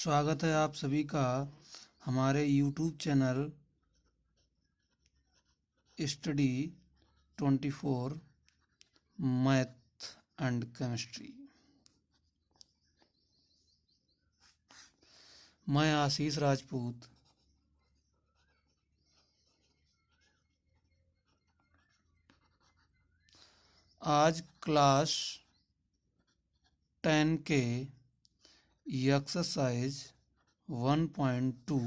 स्वागत है आप सभी का हमारे YouTube channel study 24 math and chemistry. मैं आशीष राजपूत आज क्लास 10 के एक्सरसाइज 1.2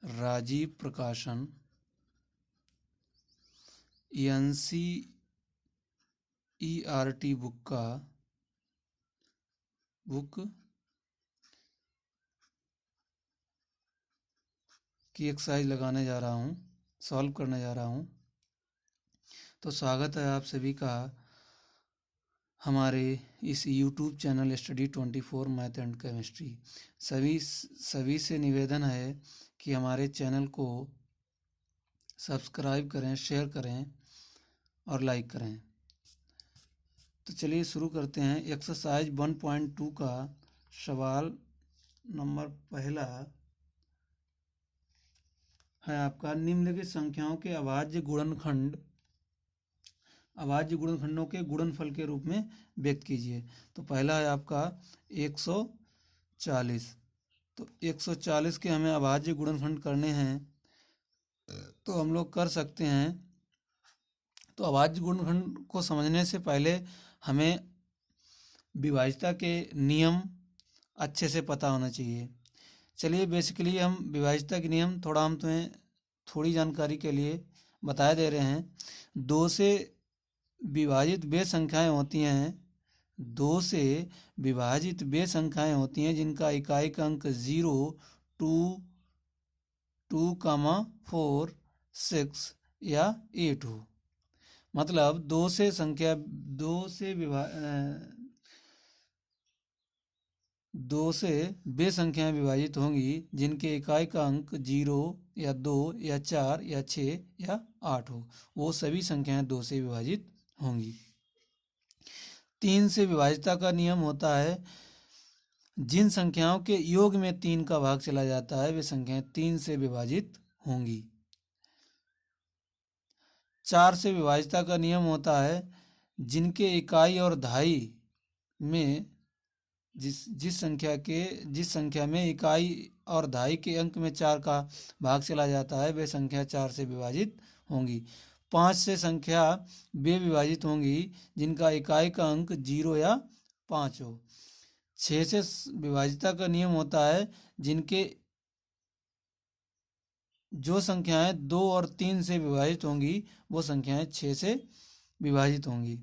राजीव प्रकाशन NCERT बुक की एक्सरसाइज लगाने जा रहा हूँ, सॉल्व करने जा रहा हूँ। तो स्वागत है आप सभी का हमारे इस YouTube channel study 24 math and chemistry. सभी से निवेदन है कि हमारे चैनल को सब्सक्राइब करें, शेयर करें और लाइक करें। तो चलिए शुरू करते हैं। एक्सरसाइज 1.2 का सवाल नंबर पहला है आपका, निम्नलिखित संख्याओं के अभाज्य गुणनखंडों के गुणनफल के रूप में व्यक्त कीजिए। तो पहला है आपका 140। तो 140 के हमें अभाज्य गुणनखंड करने हैं तो हम लोग कर सकते हैं। तो अभाज्य गुणनखंड को समझने से पहले हमें विभाज्यता के नियम अच्छे से पता होना चाहिए। चलिए बेसिकली हम विभाज्यता के नियम हम तुम्हें थोड़ी जानकारी के लिए बता दे रहे हैं। 2 से विभाजित वे संख्याएं होती हैं जिनका इकाई का अंक 0, 2, 4, 6 या 8 हो। मतलब 2 से वे संख्याएं विभाजित होंगी जिनके इकाई का अंक 0 या 2 या 4 या 6 या 8 हो। वो सभी संख्याएं 2 से विभाजित होंगी। 3 से विभाज्यता का नियम होता है, जिन संख्याओं के योग में 3 का भाग चला जाता है वे संख्याएं 3 से विभाजित होंगी। 4 से विभाज्यता का नियम होता है, जिनके इकाई और दहाई में जिस संख्या में इकाई और दहाई के अंक में 4 का भाग चला जाता है वे संख्या 4 से विभाजित होंगी। 5 से संख्या वे विभाजित होंगी जिनका इकाई का अंक 0 या 5 हो। 6 से विभाज्यता का नियम होता है, जिनके जो संख्याएं 2 और 3 से विभाजित होंगी वो संख्याएं 6 से विभाजित होंगी।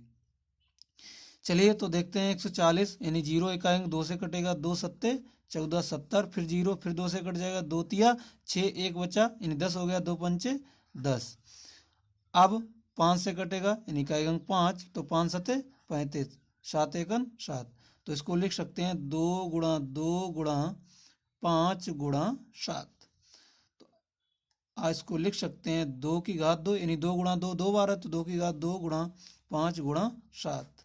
चलिए तो देखते हैं 140 यानी 0 इकाई अंक 2 से कटेगा, 2 सत्ते 14, 70, फिर 0, फिर 2 से कट जाएगा, 2 तिया 6, 1 बचा यानी 10 हो गया, 2 पंचे 10। अब 5 से कटेगा यानी इकाई अंक 5, तो 5 सत्ते 35, 7 एकन 7। तो इसको लिख सकते हैं 2 गुणा 2 गुणा 5 गुणा 7। तो आज इसको लिख सकते हैं 2 की घात 2 यानी 2 गुणा 2 2 बार है, तो 2 की घात 2 गुणा 5 गुणा 7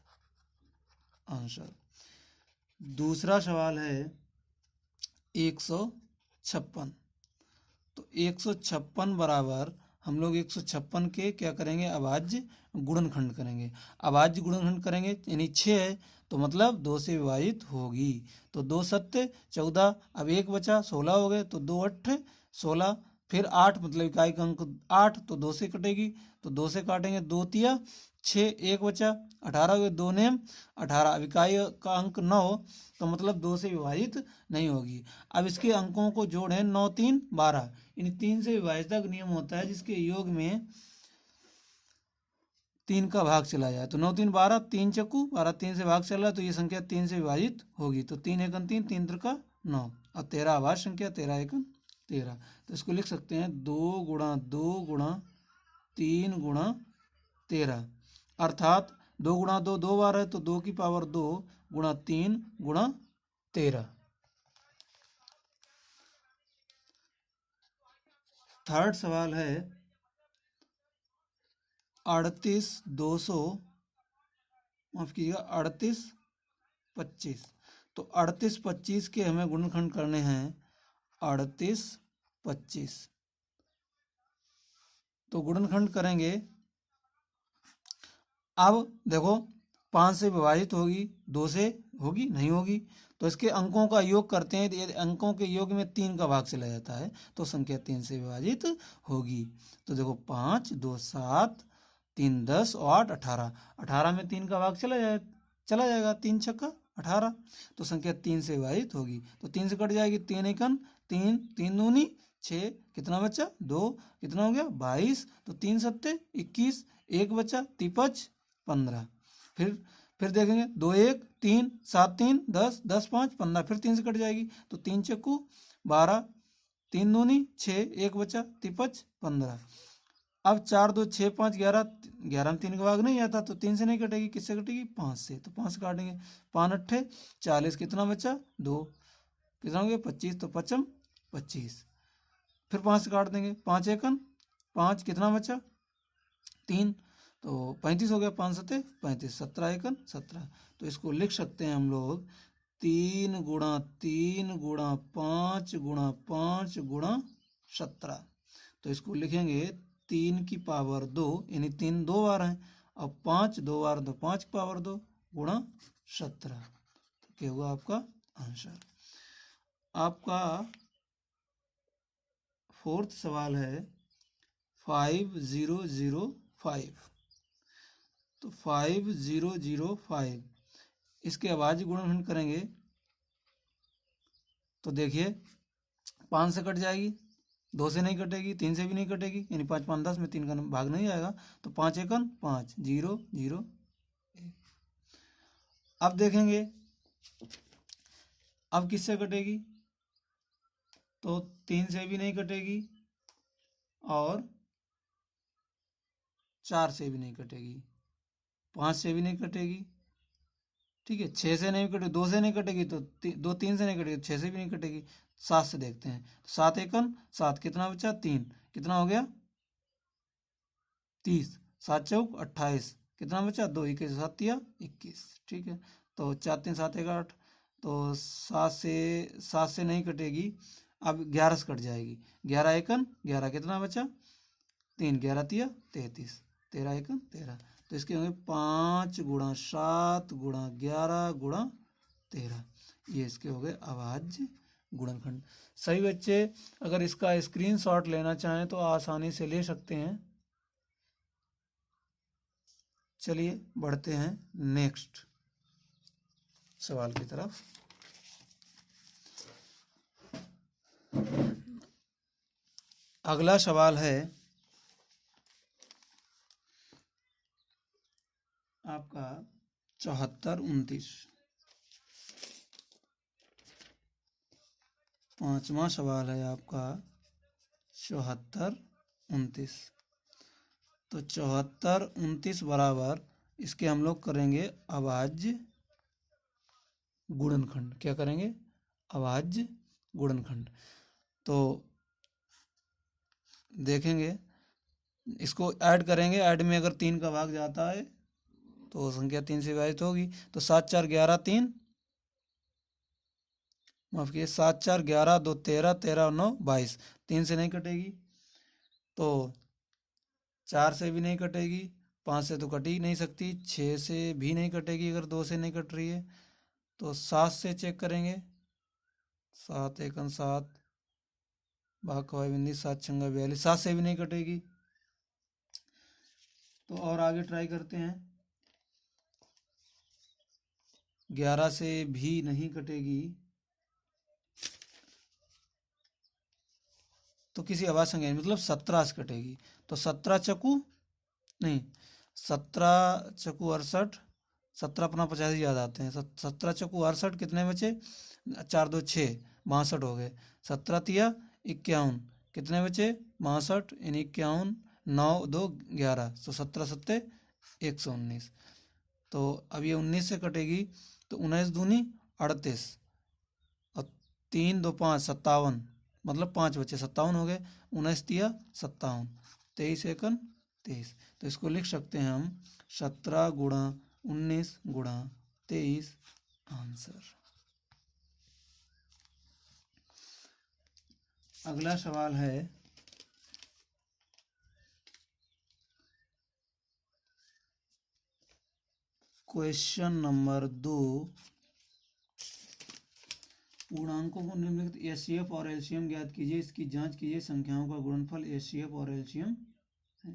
आंसर। दूसरा सवाल है 156। तो 156 बराबर हम लोग 156 के क्या करेंगे, अभाज्य गुणनखंड करेंगे। अभाज्य गुणनखंड करेंगे यानी 6 है तो मतलब 2 से विभाजित होगी। तो 2 सत्ते 14, अब 1 बचा 16 हो गए, तो 2 अट्ठे 16, फिर 8 मतलब इकाई का अंक 8, तो 2 से कटेगी, तो 2 से काटेंगे, 2 तिया 6, 1 बचा 18 हो गए, 2 नेम 18। अब इकाई का अंक 9 तो मतलब 2 से विभाजित नहीं होगी। अब इसके अंकों को जोड़ें, 9 3 12 यानी 3 से विभाज्यता का नियम होता है जिसके योग में 3 का भाग चला जाए। तो 9 3 12, 3 चक्कू 12, 3 से भाग चला तो ये संख्या 3 से विभाजित होगी। तो 3 एकन 3, 3 त्रिका 9 और 13 अभाज्य संख्या, 13 एकन 13। तो इसको लिख सकते हैं 2 गुणा 2 गुणा 3 गुणा 13, अर्थात 2 गुणा 2 2 बार है, तो 2 की पावर 2 गुणा 3 गुणा 13। थर्ड सवाल है 38 200 25। तो 38 25 के हमें गुणनखंड करने हैं 38 25। तो गुणनखंड करेंगे। अब देखो 5 से विभाजित होगी, 2 से होगी नहीं होगी, तो इसके अंकों का योग करते हैं। यदि अंकों के योग में 3 का भाग चला जाता है तो संख्या 3 से विभाजित होगी। तो देखो 5 2 7 3 10 और 8 18, 18 में 3 का भाग चला जाएगा, 3 छक्का 18, तो संख्या 3 से विभाजित होगी। तो 3 से कट जाएगी, 3 एकन 3, 3 दूनी 6, कितना बचा 2, कितना हो गया 22, तो 3 सत्ते 21, 1 बचा 53 15। फिर देखेंगे 2 1 3 7 3 10 10 5 15, फिर 3 से कट जाएगी, तो 3 चक्कू 12, 3 दूनी 6, 1 बचा 53 15। अब 4 2 6 5 11, 11 में 3 का भाग नहीं आता, तो 3 से नहीं कटेगी, किससे कटेगी 5 से, तो 5 से काटेंगे, 5 अट्ठे 40, कितना बचा 2, कितना हो गया 25, तो 55 25। फिर 5 से काट देंगे, 5 एकन 5, कितना बचा 3, तो 35 हो गया, 5 सत्ते 35, 17 एकन 17। तो इसको लिख सकते हैं हम लोग 3 गुणा 3 गुणा 5 गुणा 5 गुणा 17। तो इसको लिखेंगे 3 की पावर 2, यानी 3 दो बार हैं, अब 5 दो बार, तो 5 की पावर 2 गुणा 17। तो क्या हुआ आपका आंसर। आपका 4th सवाल है 5005। तो 5005 इसके अभाज्य गुणनखंड करेंगे। तो देखिए 5 से कट जाएगी, 2 से नहीं कटेगी, 3 से भी नहीं कटेगी, यानी 5 5 10 में 3 का भाग नहीं आएगा, तो 5 एकन 5 0 0 1। अब देखेंगे अब किससे कटेगी, तो 3 से भी नहीं कटेगी और 4 से भी नहीं कटेगी, 5 से भी नहीं कटेगी, ठीक है, 6 से नहीं कटेगी, 2 से नहीं कटेगी, तो 2 3 से नहीं कटेगी, 6 से भी नहीं कटेगी, 7 से देखते हैं, 7 एकन 7, कितना बचा 3, कितना हो गया 30, 7 चौक 28, कितना बचा 2, 21 7 तिया 21, ठीक है। तो 4 3 7 1 8, तो 7 से नहीं कटेगी, अब 11 से कट जाएगी, 11 एकन 11, कितना बचा 3, 11 तिया 33, 13 एकन 13। तो इसके होंगे 5 गुणा 7 गुणा 11 गुणा 13, ये इसके हो गए अभाज्य गुणनखंड। सही बच्चे, अगर इसका स्क्रीनशॉट लेना चाहें तो आसानी से ले सकते हैं। चलिए बढ़ते हैं नेक्स्ट सवाल की तरफ। अगला सवाल है आपका 74 29। पांचवा सवाल है आपका 74 29। तो 74 29 बराबर इसके हम लोग करेंगे अभाज्य गुणनखंड। क्या करेंगे, अभाज्य गुणनखंड। तो देखेंगे इसको ऐड करेंगे, ऐड में अगर 3 का भाग जाता है तो संख्या 3 से विभाजित होगी। तो 7 4 11 3, माफ कीजिए 7 4 11 2 13 13 और 9 22, 3 से नहीं कटेगी, तो 4 से भी नहीं कटेगी, 5 से तो कट ही नहीं सकती, 6 से भी नहीं कटेगी अगर 2 से नहीं कट रही है, तो 7 से चेक करेंगे, 7 एकन 7, भाग खवाई बिंदी 7 छंगा 42, 7 से भी नहीं कटेगी। तो और आगे ट्राई करते हैं, 11 से भी नहीं कटेगी, तो किसी अभाज्य संख्या मतलब 17 से कटेगी। तो 17 चकू नहीं, 17 चकू 68, 17 अपना 50 याद आते हैं, 17 चकू 68, कितने बचे 4 2 6 62 हो गए, 17 तिया 51, कितने बचे 62, यानी 51, 9 2 11, तो 17 सत्ते 119। तो अब ये 19 से कटेगी, तो 19 दूनी 38 और 3 2 5 57, मतलब 5 बचे 57 हो गए, 19 तिया 57, 23 एकन 23। तो इसको लिख सकते हैं हम 17 गुणा 19 गुणा 23 आंसर। अगला सवाल है क्वेश्चन नंबर 2। पूर्णांकों को निम्नलिखित एचसीएफ और एलसीएम ज्ञात कीजिए, इसकी जांच कीजिए। संख्याओं का गुणनफल एचसीएफ और एलसीएम है।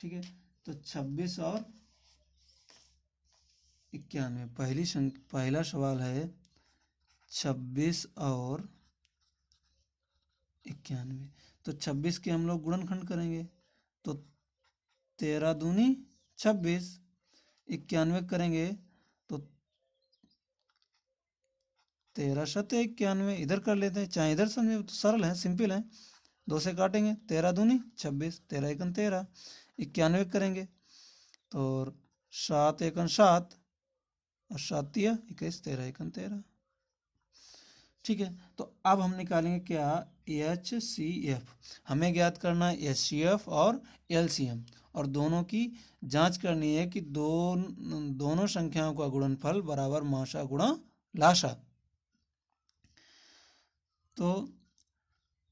ठीक है, तो 26 और 91। पहला सवाल है 26 और 91। तो 26 के हम लोग गुणनखंड करेंगे, तो 13 दूनी 26। 91 करेंगे तो 13 शत 91। इधर कर लेते हैं, चाहे इधर समझे तो सरल है, सिंपल है। 2 से काटेंगे, 13 दूनी 26, 13 एकन 13। 91 करेंगे तो 7 एकन 7 और 7 तिया 21, 13 एकन 13। ठीक है, तो अब हम निकालेंगे क्या, एच सी एफ। हमें ज्ञात करना है एच सी एफ और एल सी एम, और दोनों की जांच करनी है कि दोनों संख्याओं का गुणनफल बराबर माशा गुणा लाशा। तो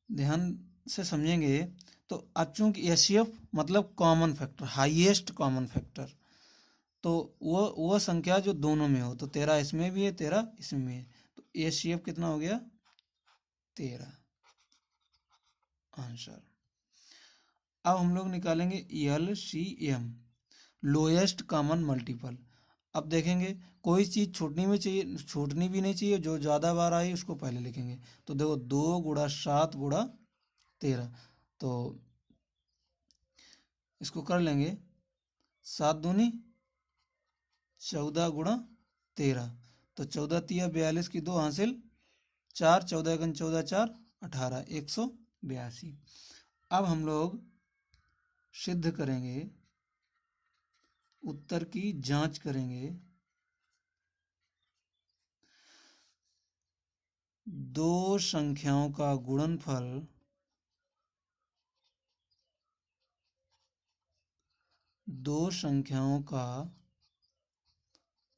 ध्यान से समझेंगे। तो अब चूंकि एच सी एफ मतलब common factor, highest common factor, तो वो संख्या जो दोनों में हो, तो 13 इसमें भी है 13 इसमें भी है, तो एच सी एफ कितना हो गया 13 आंसर। अब हम लोग निकालेंगे L C M, lowest common multiple. अब देखेंगे कोई चीज़ छूटनी में चाहिए, छूटनी भी नहीं चाहिए, जो ज़्यादा बार आई उसको पहले लिखेंगे। तो देखो 2 गुणा 7 गुणा 13, तो इसको कर लेंगे 7 दूनी 14 गुणा 13, तो 14 तिया 42 की 2 हासिल 4, 14 एकन 14 4 18, 182। अब हम लोग सिद्ध करेंगे, उत्तर की जांच करेंगे। दो संख्याओं का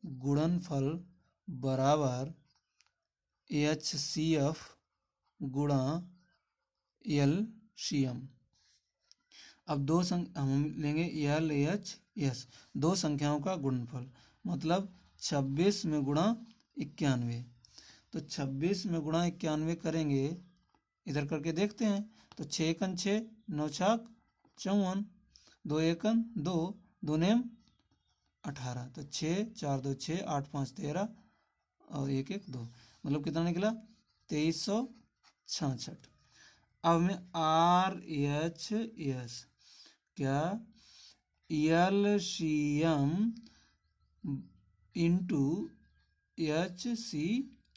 गुणनफल बराबर एच सी एफ गुणा एल सी एम। अब हम लेंगे एल एच एस, दो संख्याओं का गुणनफल, मतलब 26 में गुणा 91। तो 26 में गुणा 91 करेंगे, इधर करके देखते हैं। तो 6 एकन 6, 9 छाक 54, 2 एकन 2, 2 नेम 18, तो 6 4 2 6, 8 5 13 और 1 1 2, मतलब कितना निकला 2366। अब में आर एच एस क्या, L C M into H C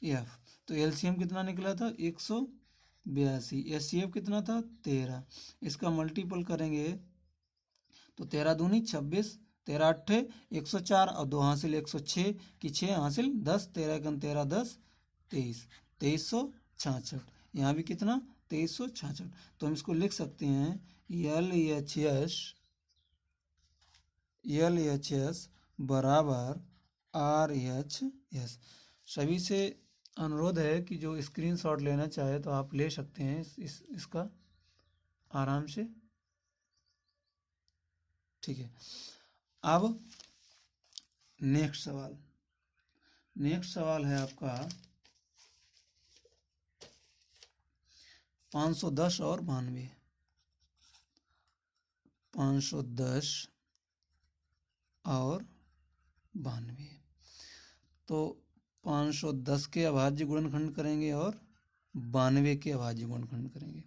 F. तो एलसीएम कितना निकला था 182, एच सी एफ कितना था 13। इसका मल्टीपल करेंगे तो 13 दूनी 26, 13 अट्ठे 104 और 2 हासिल 106 की 6 हासिल 10, 13 एकन 13 10 23, 2366। यहाँ भी कितना 2366। तो हम इसको लिख सकते हैं एल एच एस बराबर आर एच एस। सभी से अनुरोध है कि जो स्क्रीनशॉट लेना चाहे तो आप ले सकते हैं इसका आराम से। ठीक है, अब नेक्स्ट सवाल है आपका 510 और 92। 510 और 92, तो 510 के अभाज्य गुणनखंड करेंगे और 92 के अभाज्य गुणनखंड करेंगे।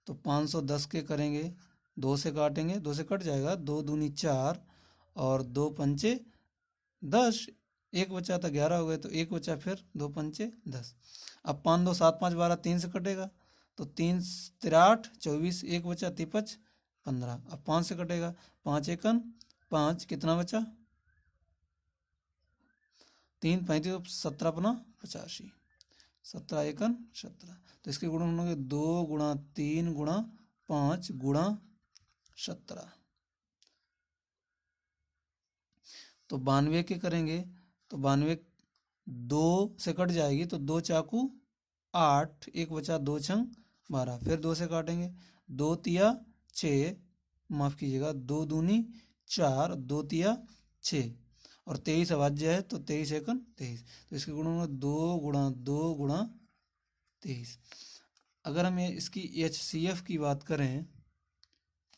तो 510 के करेंगे, 2 से काटेंगे, 2 से कट जाएगा, 2 दूनी 4 और 2 पंचे 10, 1 बचा था 11 हो गए, तो 1 बचा फिर 2 पंचे 10। अब 5 2 7 5 12, 3 से कटेगा, तो 3 3 8 24, 1 बचा 53 15। अब 5 से कटेगा, 5 एकन 5, कितना बचा 3 35 17 अपना 85, 17 एकन 17। तो इसके गुण होंगे 2 गुणा 3 गुणा 5 गुणा 17। तो 92 के करेंगे, तो 92 2 से कट जाएगी, तो 2 चाकू 8, 1 बचा 2 छंग 12, फिर 2 से काटेंगे, 2 तिया 6, माफ़ कीजिएगा 2 दूनी 4, 2 तिया 6, और 23 अभाज्य है तो 23 एकन 23, तो इसके गुणों में 2 गुणा 2 गुणा 23। अगर हम इसकी HCF की बात करें,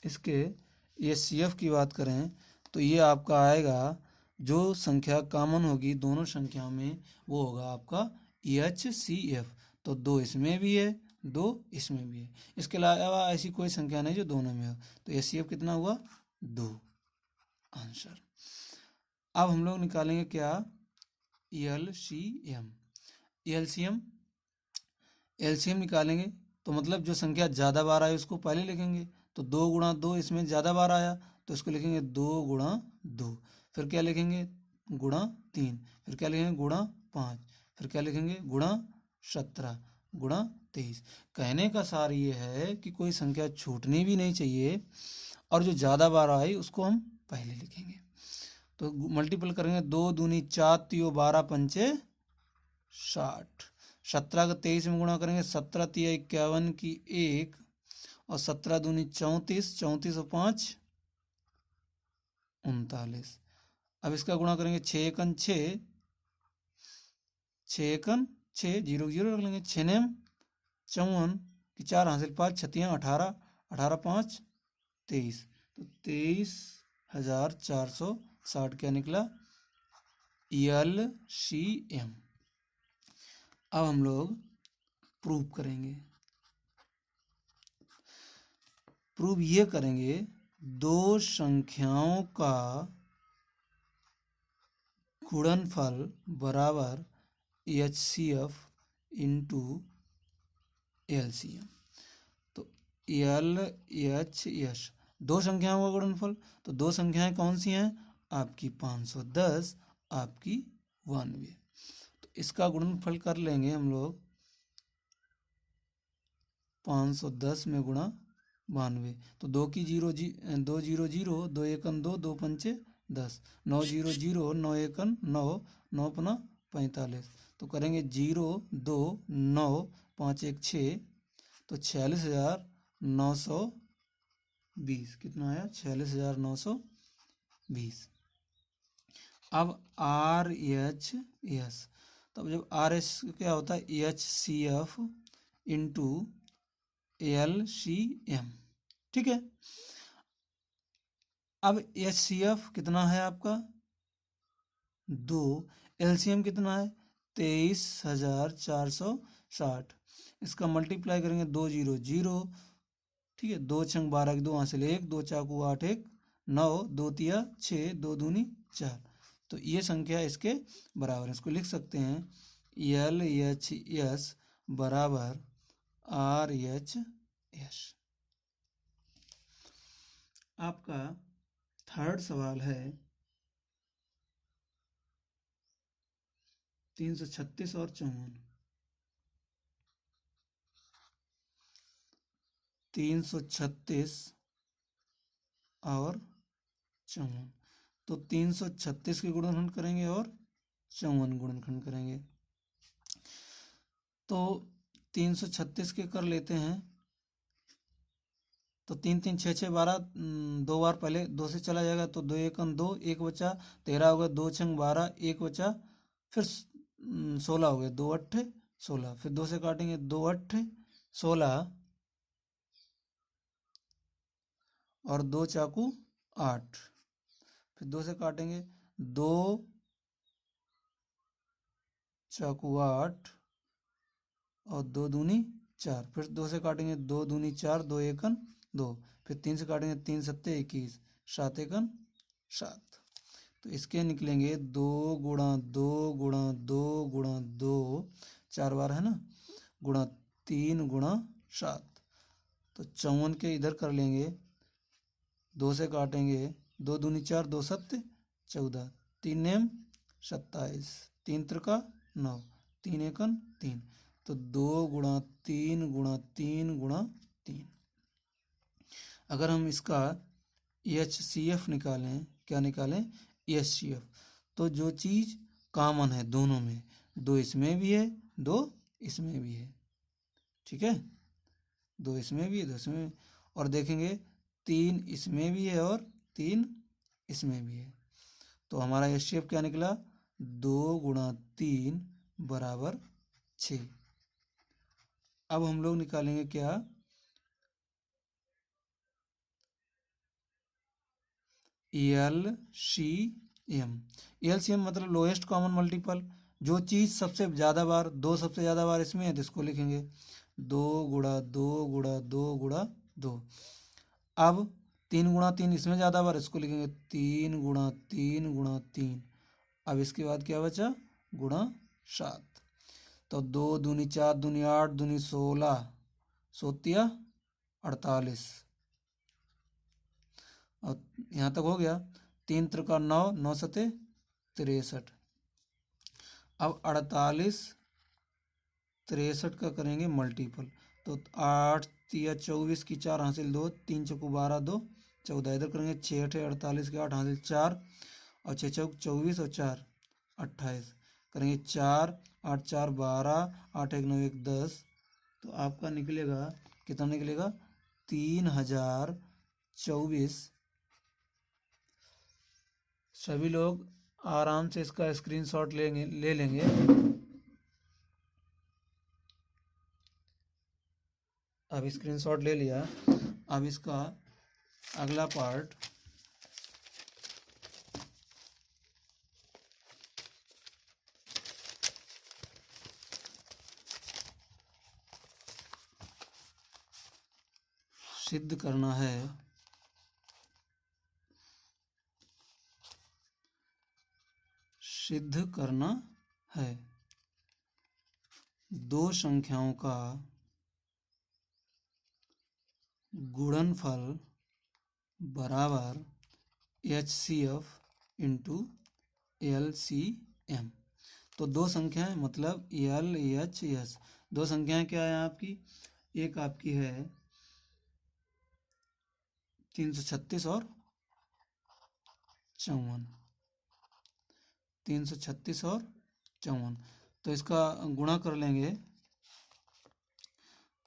इसके HCF की बात करें तो ये आपका आएगा, जो संख्या कॉमन होगी दोनों संख्याओं में वो होगा आपका HCF। तो 2 इसमें भी है, 2 इसमें भी है, इसके अलावा ऐसी कोई संख्या नहीं जो दोनों में हो, तो HCF कितना हुआ 2 आंसर। अब हम लोग निकालेंगे क्या, LCM। एलसीएम निकालेंगे तो मतलब जो संख्या ज़्यादा बार आए उसको पहले लिखेंगे, तो 2 गुणा 2, इसमें ज़्यादा बार आया तो इसको लिखेंगे 2 गुणा 2, फिर क्या लिखेंगे गुणा 3, फिर क्या लिखेंगे गुणा 5, फिर क्या लिखेंगे गुणा 17 गुणा 23। कहने का सार ये है कि कोई संख्या छूटनी भी नहीं चाहिए, और जो ज़्यादा बार आई उसको हम पहले लिखेंगे। तो मल्टीपल करेंगे, 2 दूनी 4 तियो 12 पंचे 60, 17 का 23 में गुणा करेंगे, 17 तिया 51 की 1, और 17 दूनी 34, 34 और 5 39। अब इसका गुणा करेंगे, 6 एकन 6, 6 एकन 6, 0 0 रख लेंगे, 6 नेम 54 की 4 हासिल 5, 6 18, 18 5 23, तो 23,460 क्या निकला LCM। अब हम लोग प्रूव करेंगे। प्रूव ये करेंगे, दो संख्याओं का गुणनफल बराबर HCF इंटू LCM। तो LHS दो संख्याओं का गुणनफल, तो दो संख्याएं कौन सी हैं आपकी 510, आपकी 92, तो इसका गुणनफल कर लेंगे हम लोग 510 में गुणा 92, तो 2 की 0 2 0 0, 2 एकन 2, 2 पंचे 10, 9 0 0, 9 एकन 9, 9 अपना 45, तो करेंगे 0 2 9 5 1 6, तो 46,920 कितना आया 46,920। अब RHS, तो अब जब RHS क्या होता है HCF इंटू LCM, ठीक है। अब HCF कितना है आपका 2, LCM कितना है 23,460, इसका मल्टीप्लाई करेंगे 2 0 0, ठीक है, 2 छंग 12 2 हासिल 1, 2 चाकू 8 1 9, 2 तिया 6, 2 दूनी 4, तो ये संख्या इसके बराबर है। इसको लिख सकते हैं LHS बराबर RHS। आपका थर्ड सवाल है 336 और 54, 336 और 54, तो 336 के गुणनखंड करेंगे और 54 गुणनखंड करेंगे, तो 336 के कर लेते हैं, तो 3 3 6 6 12, 2 बार पहले 2 से चला जाएगा तो 2 एकन 2, 1 बचा 13 हो गया, 2 छंग 12, 1 बचा, फिर 16 हो गया, 2 8 16, फिर 2 से काटेंगे 2 8 16, और 2 चाकू 8, फिर 2 से काटेंगे 2 चाकू 8, और 2 दूनी 4, फिर 2 से काटेंगे 2 दूनी 4, 2 एकन 2, फिर 3 से काटेंगे 3 सत्ते 21, 7 एकन 7, तो इसके निकलेंगे 2 गुणा 2 गुणा 2 गुणा 2, 4 बार है ना, गुणा 3 गुणा 7, तो 54 के इधर कर लेंगे, 2 से काटेंगे 2 दूनी 4, 2 सत्ते 14, 3 नेम 27, 3 त्रिका 9, 3 एकन 3, तो 2 गुणा 3 गुणा 3 गुणा 3। अगर हम इसका HCF निकालें, क्या निकालें HCF, तो जो चीज़ कॉमन है दोनों में, 2 इसमें भी है 2 इसमें भी है, ठीक है, 2 इसमें भी है, 2 इसमें भी। और देखेंगे 3 इसमें भी है और 3 इसमें भी है। तो हमारा एचसीएफ क्या निकला, 2 गुणा 3 बराबर 6। अब हम लोग निकालेंगे क्या, एलसीएम। एलसीएम मतलब लोएस्ट कॉमन मल्टीपल, जो चीज़ सबसे ज़्यादा बार, 2 सबसे ज़्यादा बार इसमें है तो इसको लिखेंगे 2 गुणा 2 गुणा 2 गुणा 2। अब 3 गुणा 3 इसमें ज़्यादा बार, इसको लिखेंगे 3 गुणा 3 गुणा 3। अब इसके बाद क्या बचा, गुणा 7। तो 2 दूनी 4 दूनी 8 दूनी 16, सोतिया 48। और यहाँ तक हो गया, 3 त्रिका 9, 9 सते 63। अब 48 63 का करेंगे मल्टीपल, तो 8 तिया 24 की 4 हासिल 2, 3 चौको 12 2 14। इधर करेंगे 6 8 48 के 8 हासिल 4 और 6 चौक 24 और 4 28। करेंगे 4 8 4 12 8 1 9 1 10। तो आपका निकलेगा कितना निकलेगा, 3024। सभी लोग आराम से इसका स्क्रीनशॉट ले लेंगे। अब स्क्रीनशॉट ले लिया। अब इसका अगला पार्ट सिद्ध करना है। सिद्ध करना है दो संख्याओं का गुणनफल बराबर HCF इंटू LCM। तो दो संख्याएं मतलब LHS। दो संख्याएं क्या है आपकी, एक आपकी है 336 और 54, 336 और 54। तो इसका गुणा कर लेंगे,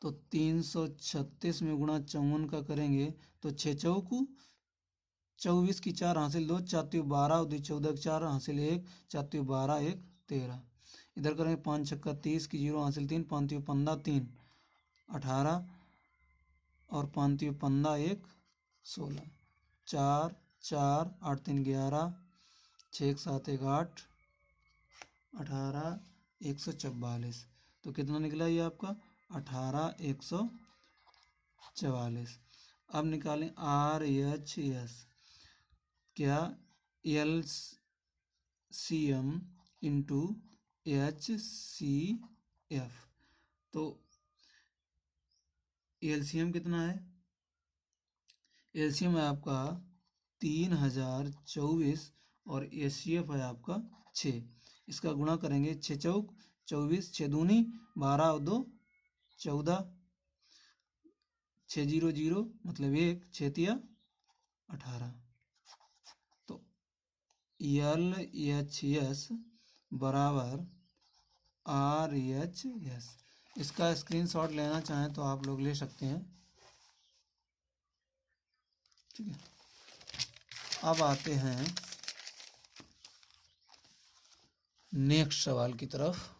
तो 336 में गुणा 54 का करेंगे तो 6 चौकू 24 की 4 हासिल 2, 4 त्रिक 12 2 14 की 4 हासिल 1, 4 त्रिक 12 1 13। इधर करेंगे 5 छक्का 30 की 0 हासिल 3, 5 त्रिक 15 3 18 और 5 त्रिक 15 1 16, 4 4 8 3 11, 6 7 1 8 18 144। तो कितना निकला ये आपका 18 144। अब निकालें RHS, क्या LCM इंटू HCF। तो LCM कितना है, LCM है आपका 3024 और HCF है आपका 6। इसका गुणा करेंगे 6 चौक 24, 6 दूनी 12 और 2 14, 6 0 0 मतलब 1, 6 तिया 18। तो LHS बराबर RHS। इसका स्क्रीनशॉट लेना चाहें तो आप लोग ले सकते हैं, ठीक है। अब आते हैं नेक्स्ट सवाल की तरफ।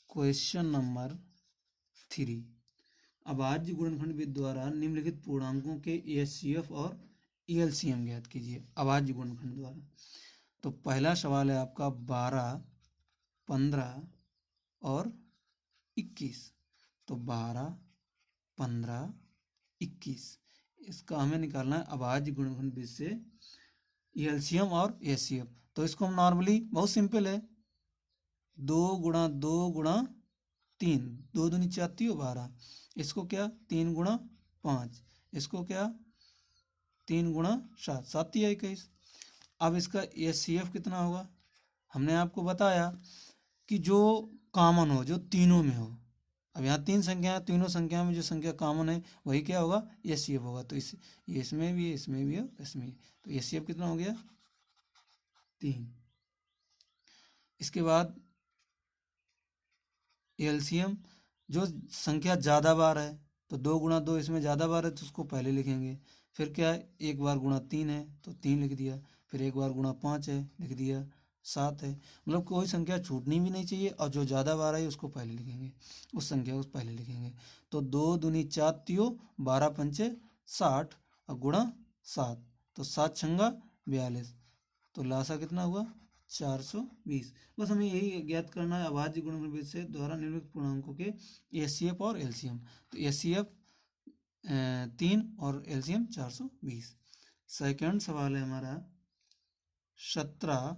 क्वेश्चन नंबर 3, अभाज्य गुणनखंड विधि द्वारा निम्नलिखित पूर्णांकों के HCF और LCM ज्ञात कीजिए अभाज्य गुणनखंड द्वारा। तो पहला सवाल है आपका 12 15 और 21। तो 12 15 21 इसका हमें निकालना है अभाज्य गुणनखंड विधि से LCM और HCF। तो इसको हम नॉर्मली बहुत सिंपल है, 2 गुणा 2 गुणा 3, 2 दूनी 4 3 12। इसको क्या 3 गुणा 5, इसको क्या 3 गुणा 7 7 3 21। अब इसका HCF कितना होगा, हमने आपको बताया कि जो कॉमन हो, जो तीनों में हो। अब यहाँ 3 संख्या है, तीनों संख्या में जो संख्या कॉमन है वही क्या होगा, HCF होगा। तो इसमें भी है, इसमें भी है, इसमें भी। तो HCF कितना हो गया 3। इसके बाद एलसीएम, जो संख्या ज़्यादा बार है तो 2 गुणा 2 इसमें ज़्यादा बार है तो उसको पहले लिखेंगे। फिर क्या है, 1 बार गुणा 3 है तो 3 लिख दिया। फिर 1 बार गुणा 5 है लिख दिया, 7 है। मतलब कोई संख्या छूटनी भी नहीं चाहिए, और जो ज़्यादा बार है उसको पहले लिखेंगे, उस संख्या को पहले लिखेंगे। तो 2 दूनी 4 तियो 12 पंचे 60 और गुणा 7, तो 7 छंगा 42, तो लासा कितना हुआ 420। बस हमें यही ज्ञात करना है अभाज्य गुणनफल विधि से द्वारा निम्नलिखित पूर्णांकों के एचसीएफ और एलसीएम। तो एचसीएफ 3 और एलसीएम 420। सेकंड सवाल है हमारा 17,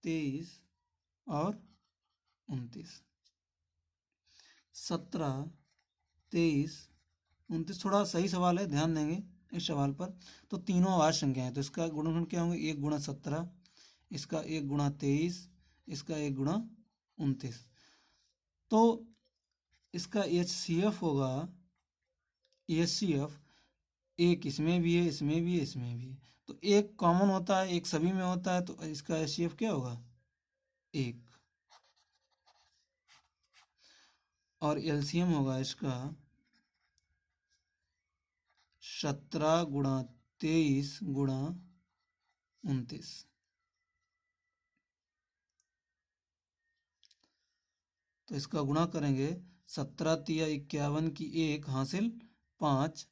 23 और 29। 17, 23, 29 थोड़ा सही सवाल है, ध्यान देंगे इस सवाल पर। तो तीनों अभाज्य संख्या है, तो इसका गुणनफल क्या होंगे, 1 गुणा 17, इसका 1 गुणा 23, इसका 1 गुणा 29। तो इसका एचसीएफ होगा, एचसीएफ एक इसमें भी है, इसमें भी है, इसमें भी है, तो एक कॉमन होता है, एक सभी में होता है, तो इसका एचसीएफ क्या होगा 1। और एलसीएम होगा इसका 17 गुणा 23 गुणा 29। तो इसका गुणा करेंगे, 17 तिया 51 की 1 हासिल 5,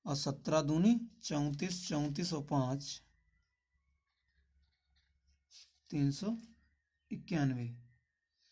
और 17 दूनी 34, 34 और 5 391।